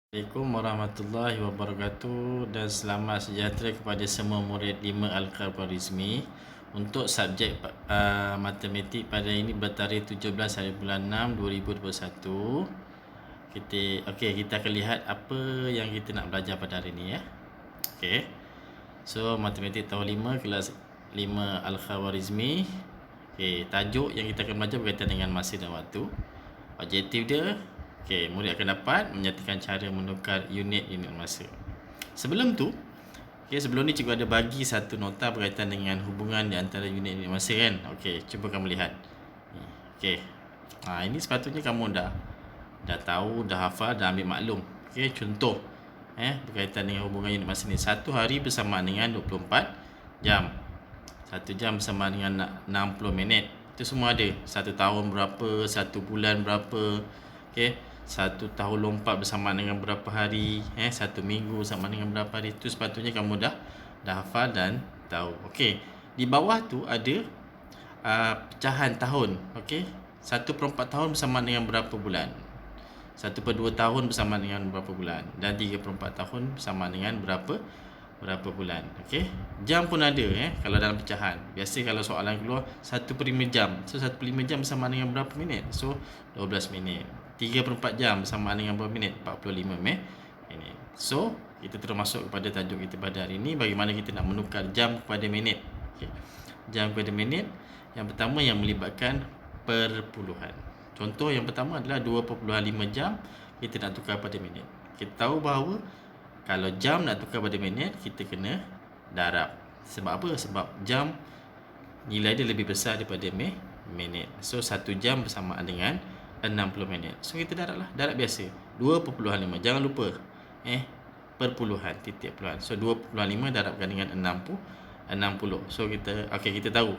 Assalamualaikum warahmatullahi wabarakatuh dan selamat sejahtera kepada semua murid 5 Al-Khawarizmi. Untuk subjek matematik pada ini bertarikh 17 hari bulan 6 2021. Kita akan lihat apa yang kita nak belajar pada hari ini ya. Okey. So matematik tahun 5 kelas 5 Al-Khawarizmi. Tajuk yang kita akan belajar berkaitan dengan masa dan waktu. Objektif dia, murid akan dapat menyatakan cara menukar unit-unit masa. Sebelum tu, sebelum ni cikgu ada bagi satu nota berkaitan dengan hubungan di antara unit-unit masa kan. Cuba kamu lihat. Ini sepatutnya kamu dah tahu, dah hafal, dah ambil maklum. Contoh berkaitan dengan hubungan unit masa ni. Satu hari bersamaan dengan 24 jam. 1 jam bersamaan dengan 60 minit. Itu semua ada. 1 tahun berapa, 1 bulan berapa, satu tahun lompat bersama dengan berapa hari, 1 minggu sama dengan berapa hari. Itu sepatutnya kamu dah hafal dan tahu. Di bawah tu ada pecahan tahun. 1/4 tahun bersama dengan berapa bulan, 1/2 tahun bersama dengan berapa bulan, dan 3/4 tahun bersama dengan berapa bulan. Jam pun ada kalau dalam pecahan. Biasa kalau soalan keluar 1/5 jam. So 1/5 jam bersama dengan berapa minit? So 12 minit. 3/4 jam bersama dengan berapa minit? 45 minit. So kita terus masuk kepada tajuk kita pada hari ini, bagaimana kita nak menukar jam kepada minit. Jam kepada minit. Yang pertama yang melibatkan perpuluhan. Contoh yang pertama adalah 2.5 jam kita nak tukar pada minit. Kita tahu bahawa kalau jam nak tukar pada minit, kita kena darab. Sebab apa? Sebab jam nilai dia lebih besar daripada minit. So 1 jam bersamaan dengan 60 minit. So kita darab lah. Darab biasa 2.5. Jangan lupa perpuluhan, titik puluhan. So 2.5 darabkan dengan 60. So kita tahu.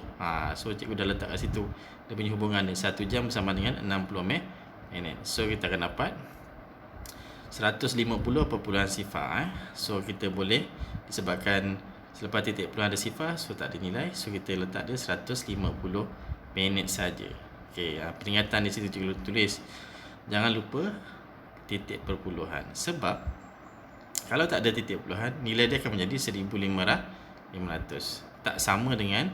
So cikgu dah letak kat situ dia punya hubungan dia. 1 jam bersama dengan 60 minit. So kita akan dapat 150 perpuluhan sifar. So kita boleh, disebabkan selepas titik puluhan ada sifar, so tak ada nilai. So kita letak dia 150 minit saja. Peringatan di situ cikgu tulis, jangan lupa titik perpuluhan. Sebab kalau tak ada titik perpuluhan, nilai dia akan menjadi 1500. Tak sama dengan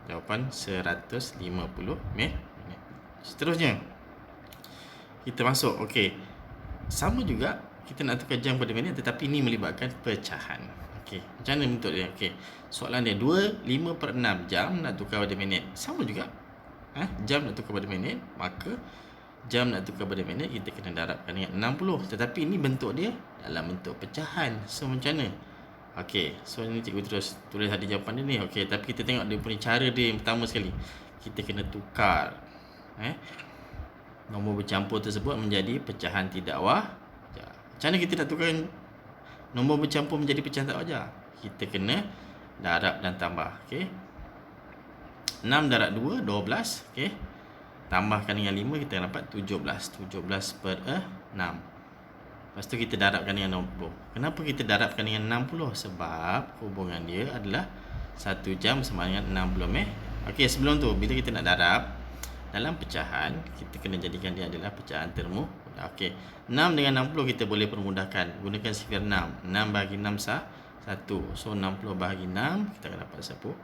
jawapan 150 minit. Seterusnya kita masuk. Sama juga kita nak tukar jam pada minit, tetapi ini melibatkan pecahan. Macam mana bentuk dia? Soalan dia 5/6 jam nak tukar pada minit. Sama juga. Jam nak tukar pada minit, maka jam nak tukar pada minit kita kena darabkan dengan 60. Tetapi ini bentuk dia dalam bentuk pecahan. So macam mana? So ini cikgu terus tulis ada jawapan dia ni. Tapi kita tengok dia punya cara dia yang pertama sekali. Kita kena tukar nombor bercampur tersebut menjadi pecahan tidak wajar. Macam mana kita nak tukar nombor bercampur menjadi pecahan tak wajar? Kita kena darab dan tambah. 6 darab 2, 12. Tambahkan dengan 5, kita dapat 17. 17/6. Lepas tu kita darabkan dengan 60. Kenapa kita darabkan dengan 60? Sebab hubungan dia adalah 1 jam sama dengan 60 minit. Sebelum tu, bila kita nak darab dalam pecahan, kita kena jadikan dia adalah pecahan termudah. 6 dengan 60 kita boleh permudahkan. Gunakan sifar 6. 6 bahagi 6 1. So 60 bahagi 6, kita akan dapat 10.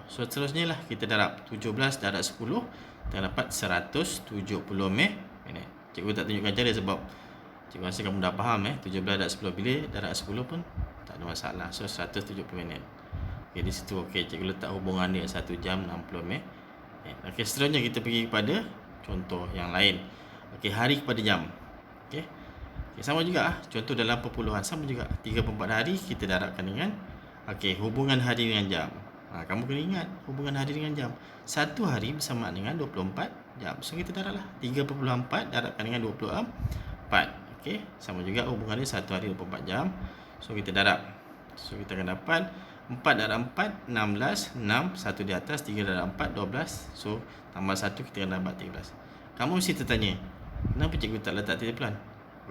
So seterusnya lah kita darab 17 darab 10, kita dapat 170 minit. Cikgu tak tunjukkan cara sebab cikgu rasa kamu dah faham 17 darab 10 bila darab 10 pun tak ada masalah. So 170 minit. Di situ cikgu letak hubungan dia 1 jam 60 minit. Seterusnya kita pergi kepada contoh yang lain. Hari kepada jam. Sama juga contoh dalam perpuluhan, sama juga 3/4 hari kita darabkan dengan hubungan hari dengan jam. Kamu kena ingat hubungan hari dengan jam. 1 hari bersamaan dengan 24 jam. So kita darablah 3/4 darabkan dengan 24. Sama juga hubungan dia 1 hari 24 jam. So kita darab. So kita akan dapat 4 darab 4, 16. 6, 1 di atas, 3 darab 4, 12. So tambah 1, kita akan dapat 13. Kamu mesti tertanya, kenapa cikgu tak letak titik puluhan?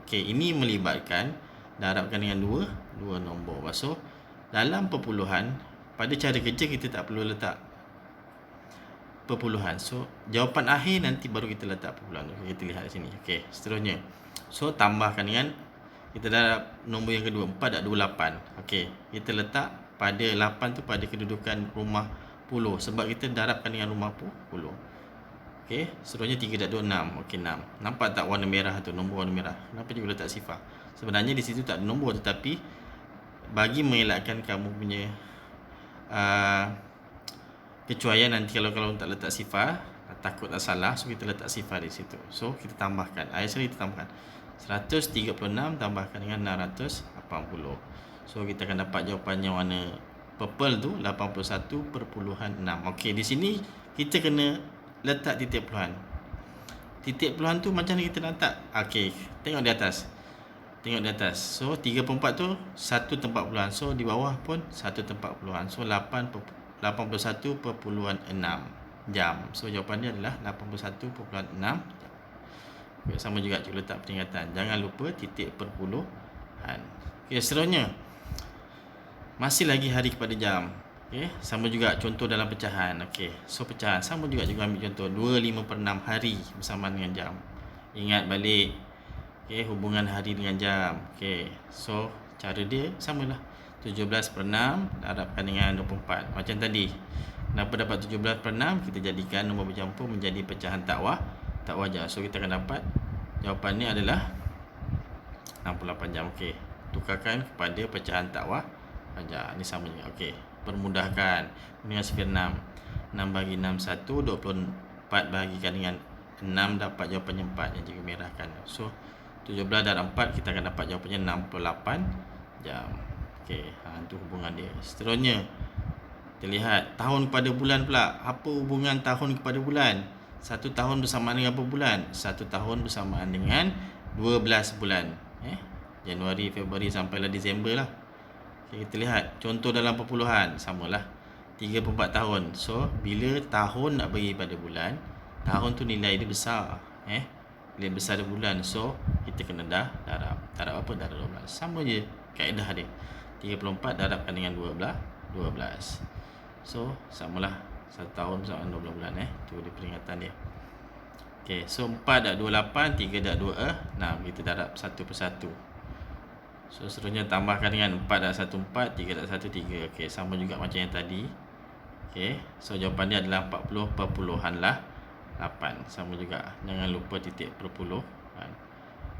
Ini melibatkan darabkan dengan 2 nombor. So dalam perpuluhan, pada cara kerja kita tak perlu letak perpuluhan. So jawapan akhir nanti baru kita letak perpuluhan. Kita lihat di sini. Seterusnya. So tambahkan dengan kita darab nombor yang kedua, 4 dah 28. Okey, kita letak pada 8 tu pada kedudukan rumah puluh, sebab kita darabkan dengan rumah puluh. Okey, seterusnya 3 dah 26. Okey, 6. Nampak tak warna merah tu, nombor warna merah? Kenapa juga letak sifar? Sebenarnya di situ tak ada nombor, tetapi bagi mengelakkan kamu punya kecuaian nanti kalau tak letak sifar, takut tak salah, so kita letak sifar di situ. So kita tambahkan, ayat sini kita tambahkan 136 tambahkan dengan 680. So kita akan dapat jawapannya warna purple tu 81.6. Okey, di sini kita kena letak titik puluhan. Titik puluhan tu macam mana kita nak letak? Okey, tengok di atas. So 34 tu satu tempat puluhan. So di bawah pun satu tempat puluhan. So 81.6 jam. So jawapan dia adalah 81.6 jam. Okay, sama juga cikgu letak peringatan. Jangan lupa titik perpuluhan. Okey, seterusnya masih lagi hari kepada jam. Okey, sama juga contoh dalam pecahan. Okey, so pecahan sama juga ambil contoh 25/6 hari bersama dengan jam. Ingat balik, okey, hubungan hari dengan jam. Okey, so cara dia samalah. 17/6 darabkan dengan 24 macam tadi. Kenapa dapat 17/6? Kita jadikan nombor bercampur menjadi pecahan tak wajar. So kita akan dapat jawapannya adalah 68 jam. Okey, tukarkan kepada pecahan tak wajar. Ini sama juga. Okey, permudahkan dengan sifar 6. 6 bagi 6 1, 24 bahagikan dengan 6 dapat jawapannya 4 yang cikgu merahkan. So 17 darab 4 kita akan dapat jawapannya 68 jam. Okey, itu hubungan dia. Seterusnya kita lihat tahun kepada bulan pula. Apa hubungan tahun kepada bulan? 1 tahun bersamaan dengan apa bulan? 1 tahun bersamaan dengan 12 bulan. Januari, Februari sampailah Disember lah. Okay, kita lihat contoh dalam perpuluhan, samalah 34 tahun. So bila tahun nak bagi pada bulan, tahun tu nilai dia besar. Nilai besar dia bulan. So kita kena darab apa? Darab 12. Sama je kaedah dia. 34 darabkan dengan 12. So samalah 1 tahun bersama 12 bulan. Tu dia peringatan dia. Okey, so 4 dah 28, 3 dah 26. Kita darab satu persatu. So seterusnya tambahkan dengan 4 dah 1 4, 3 dah 1 3. Okey, sama juga macam yang tadi. Okey, so jawapan dia adalah 40/8. Sama juga. Jangan lupa titik perpuluhan.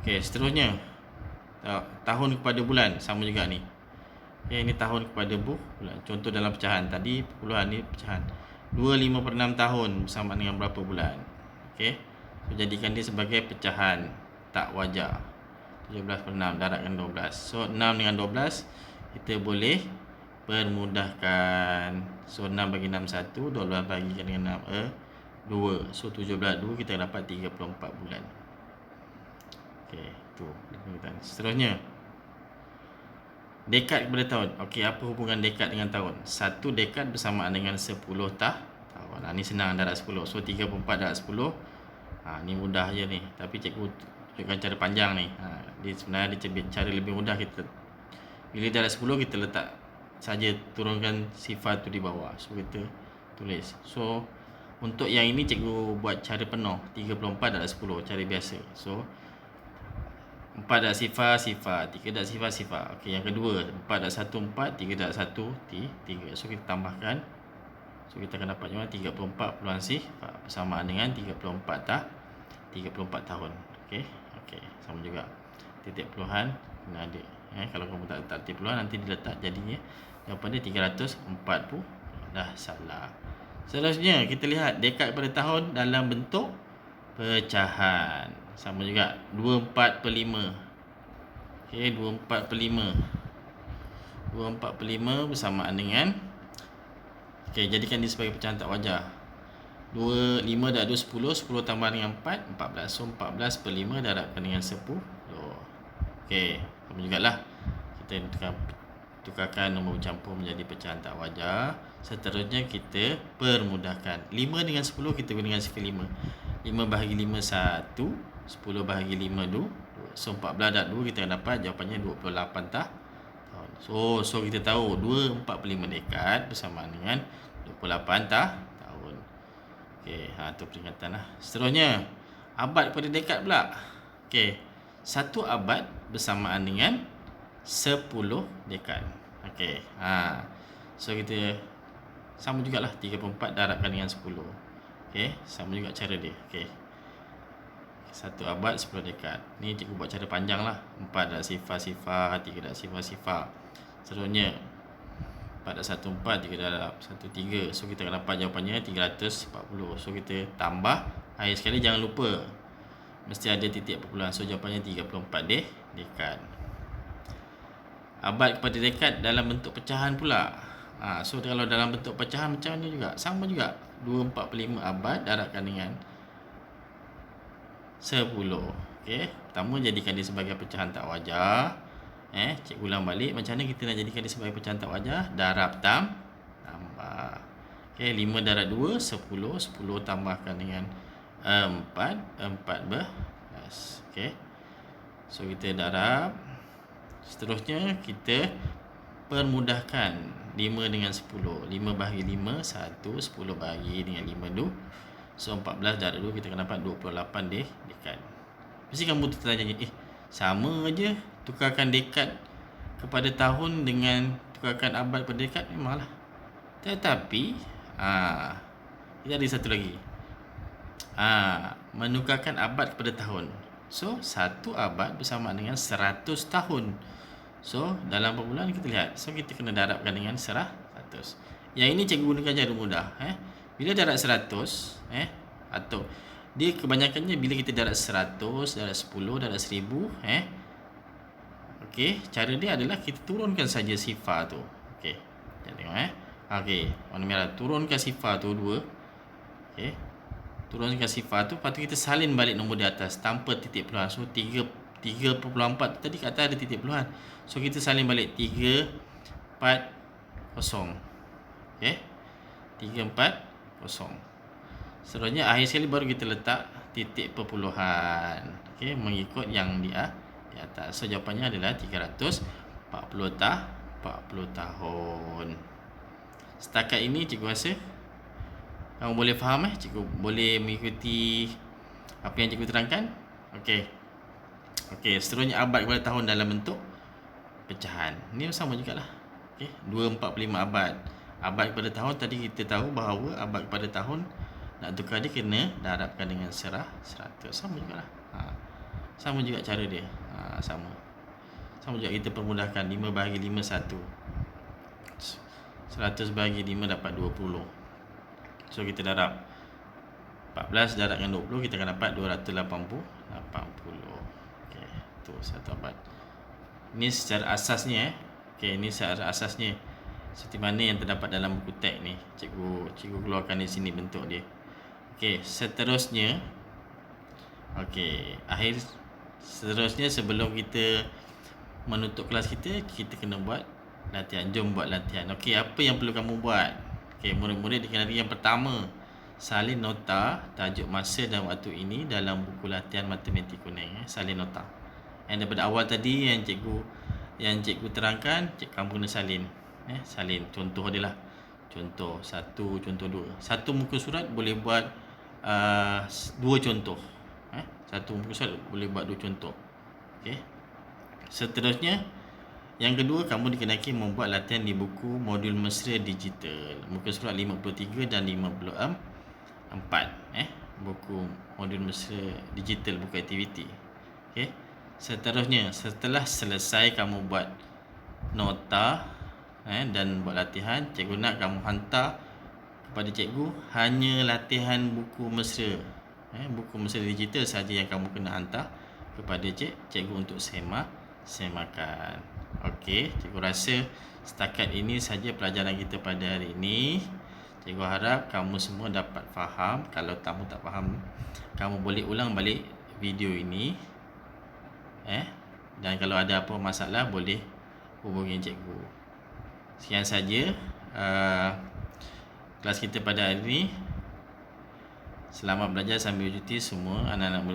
Okey, seterusnya tahun kepada bulan, sama juga ni. Okay, ini tahun kepada bulan. Contoh dalam pecahan tadi, perpuluhan ni pecahan. 25/6 tahun bersama dengan berapa bulan? Okey. So, jadikan dia sebagai pecahan tak wajar. 17/6 darabkan 12. So 6 dengan 12 kita boleh permudahkan. So 6 bagi 6 1, 12 bagikan dengan 6 2. So 17 2 kita dapat 34 bulan. Okey, tu. Seterusnya dekad kepada tahun. Okey, apa hubungan dekad dengan tahun? 1 dekad bersamaan dengan 10 tahun. Ni senang darab 10. So 34 darab 10. Ni mudah je ni. Tapi cikgu tunjukkan cara panjang ni. Dia sebenarnya cara lebih mudah. Kita bila darab 10 kita letak saja, turunkan sifar tu di bawah. So kita tulis. So untuk yang ini cikgu buat cara penuh. 34 darab 10 cara biasa. So 4 darab sifar, 3 darab sifar. Okey, yang kedua 4 darab 1 4, 3 darab 1 3. So kita tambahkan. So kita akan dapat jawapan 34 peluang sifar bersamaan dengan 34 tahun. Okey, sama juga. Titik peluhan kena ada. Kalau kamu tak letak titik peluhan, nanti diletak jadinya jawapan dia 340. Dah salah. Seterusnya kita lihat dekad pada tahun dalam bentuk pecahan. Sama juga 24/5. Okey, 24/5. 24/5 bersamaan dengan, okey, jadikan dia sebagai pecahan tak wajar. 5 dah 2 10, 10 tambah dengan 4 14. So 14/5 darabkan dengan 10. Okey, sama jugalah. Kita tukarkan nombor bercampur menjadi pecahan tak wajar. Seterusnya kita permudahkan. 5 dengan 10 kita guna dengan sifar 5. 5 bahagi 5 1, 10 bahagi 5 2. So 14 darab 2 kita akan dapat jawapannya 28 tahun. So kita tahu 24/5 dekad bersamaan dengan 28 tahun. Okey, tu peringatan lah. Seterusnya abad pada dekad pula. Okey, 1 abad bersamaan dengan 10 dekad. Okey. So kita sama jugalah 34 darabkan dengan 10. Okey, sama juga cara dia. Okey. 1 abad 10 dekad. Ni cikgu buat cara panjang lah. 4 darab sifar-sifar, 3 darab sifar-sifar. Seterusnya 4 darab 1/4, 3 darab 1/3. So kita akan dapat jawapannya 340. So kita tambah. Akhir sekali jangan lupa mesti ada titik perpuluhan. So jawapannya 34 dekad. Abad kepada dekad dalam bentuk pecahan pula. So kalau dalam bentuk pecahan macam ni juga, sama juga. 2/45 abad darabkan dengan 10. Okey, pertama jadikan dia sebagai pecahan tak wajar. Cikgu ulang balik macam mana kita nak jadikan dia sebagai pecahan tak wajar. Darab tambah. Okey, 5 darab 2 10, 10 tambahkan dengan 4, 14. Okey. So kita darab. Seterusnya kita permudahkan 5 dengan 10. 5 bahagi 5 1, 10 bahagi dengan 5 2. So 14 darab 2 kita akan dapat 28 dekad. Mesti kamu tertanya, sama aja tukarkan dekad kepada tahun dengan tukarkan abad kepada dekad, memanglah. Tetapi kita ada satu lagi. Menukarkan abad kepada tahun. So 1 abad bersama dengan 100 tahun. So dalam perpuluhan kita lihat. So kita kena darabkan dengan 100. Yang ini cikgu gunakan cara mudah. Bila darab 100, atau dia kebanyakannya bila kita darab 100, darab 10, darab 1000, okey, cara dia adalah kita turunkan saja sifar tu. Okey. Kita tengok okey, warna merah, turunkan sifar tu 2. Okey. Turunkan sifar tu, lepas tu kita salin balik nombor di atas tanpa titik perpuluhan. So 3.4 tadi kat atas ada titik perpuluhan. So kita salin balik 340. Okey. 340. Seterusnya akhir sekali baru kita letak titik perpuluhan. Okey, mengikut yang di atas. So jawapannya adalah 340 tahun. Setakat ini cikgu rasa kamu boleh faham. Cikgu boleh mengikuti apa yang cikgu terangkan. Okey. Okey, seterusnya abad kepada tahun dalam bentuk pecahan. Ini sama jugalah. Okey, 2/45 abad. Abad kepada tahun tadi kita tahu bahawa abad kepada tahun nak tukar dia kena darabkan dengan 100. Sama jugalah. Sama juga cara dia. Sama juga kita permudahkan. 5 bahagi 5 1. 100 bahagi 5 dapat 20. So kita darab 14 darab dengan 20, kita akan dapat 280. Okey, tu satu abad. Ini secara asasnya. Okey, ini secara asasnya. Seperti mana yang terdapat dalam buku teks ni. Cikgu keluarkan di sini bentuk dia. Okey, seterusnya. Okey, seterusnya sebelum kita menutup kelas kita kena buat latihan. Jom buat latihan. Okey, apa yang perlu kamu buat? Okey, murid-murid dikenali yang pertama, salin nota tajuk masa dan waktu ini dalam buku latihan matematik kuning. Salin nota. Yang daripada awal tadi yang cikgu terangkan, kamu kena salin. Salin contoh dia lah. Contoh 1, contoh 2. Satu muka surat boleh buat 2 contoh. Satu muka surat boleh buat 2 contoh. Okey. Seterusnya, yang kedua, kamu dikenaki membuat latihan di buku modul mesra digital. Muka surat 53 dan 54. Buku modul mesra digital, buku aktiviti. Okey. Seterusnya, setelah selesai kamu buat nota dan buat latihan, cikgu nak kamu hantar kepada cikgu hanya latihan buku mesra. Buku mesra digital saja yang kamu kena hantar kepada cikgu untuk semakan. Okey, cikgu rasa setakat ini saja pelajaran kita pada hari ini. Cikgu harap kamu semua dapat faham. Kalau kamu tak faham, kamu boleh ulang balik video ini. Dan kalau ada apa masalah, boleh hubungi cikgu. Sekian saja kelas kita pada hari ini. Selamat belajar sambil cuti semua anak-anak murid.